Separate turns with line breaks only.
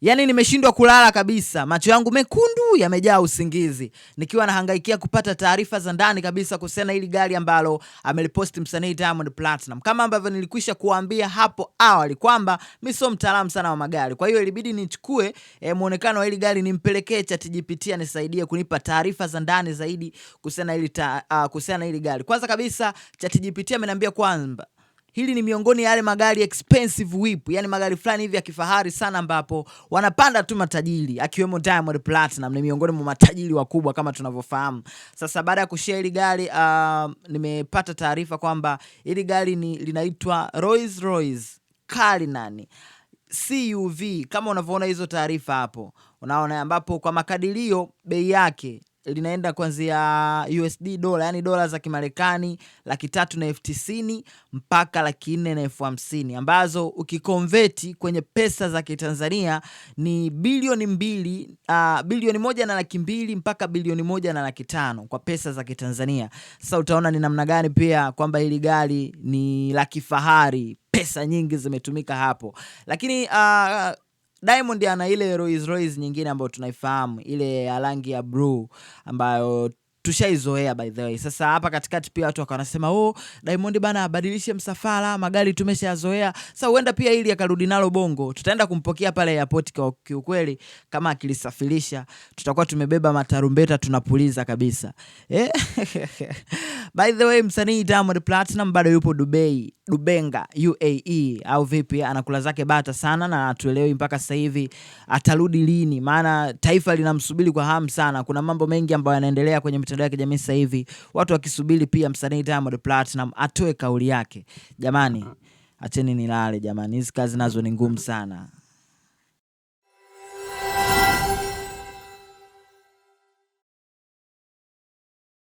Yani nimeshindwa kulala kabisa, macho yangu mekundu yamejaa usingizi, nikiwa nahangaikia kupata taarifa za ndani kabisa kuhusiana hili gari ambalo ameliposti msanii Diamond Platinum. Kama ambavyo nilikwisha kuambia hapo awali kwamba mimi sio mtaalamu sana wa magari, kwa hiyo ilibidi nichukue muonekano wa hili gari nimpelekee ChatGPT anisaidie kunipa taarifa za ndani zaidi kuhusiana hili gari. Kwanza kabisa ChatGPT ameniambia kwamba hili ni miongoni ya yale magari expensive whip, yani magari fulani hivi ya kifahari sana ambapo wanapanda tu matajiri, akiwemo Diamond Platinum ni miongoni mwa matajiri wakubwa kama tunavyofahamu. Sasa baada ya kushare hili gari nimepata taarifa kwamba hili gari linaitwa Rolls Royce Cullinan CUV kama unavyoona hizo taarifa hapo. Unaona ambapo kwa makadirio bei yake linaenda kuanzia USD dola, yani dola za Kimarekani 390,000 mpaka 450,000 ambazo ukikonveti kwenye pesa za Kitanzania ni bilioni 1.2 mpaka bilioni 1.5 kwa pesa za Kitanzania. Sasa utaona ni namna gani pia kwamba hili gari ni la kifahari, pesa nyingi zimetumika hapo. Lakini Diamond ana ile Rolls Royce nyingine ambayo tunaifahamu, ile ya rangi ya blue ambayo tushaizoea by the way. Sasa hapa katikati pia watu wanasema Diamond bana abadilishe msafara, magari tumeshazoea. Sasa huenda pia ili akarudi nalo Bongo. Tutaenda kumpokea pale airport kwa kiukweli, kama akilisafirisha tutakuwa tumebeba matarumbeta tunapuliza kabisa. By the way, msanii Diamond Platinum bado yupo Dubai, Dubenga, UAE au vipi, anakula zake bata sana na tuelewi mpaka sasa hivi atarudi lini, maana taifa linamsubiri kwa hamu sana. Kuna mambo mengi ambayo yanaendelea kwenye mitandao ya kijamii sasa hivi, watu wakisubiri pia msanii Diamond Platinum atoe kauli yake. Jamani, acheni nilale jamani, hizi kazi nazo ni ngumu sana.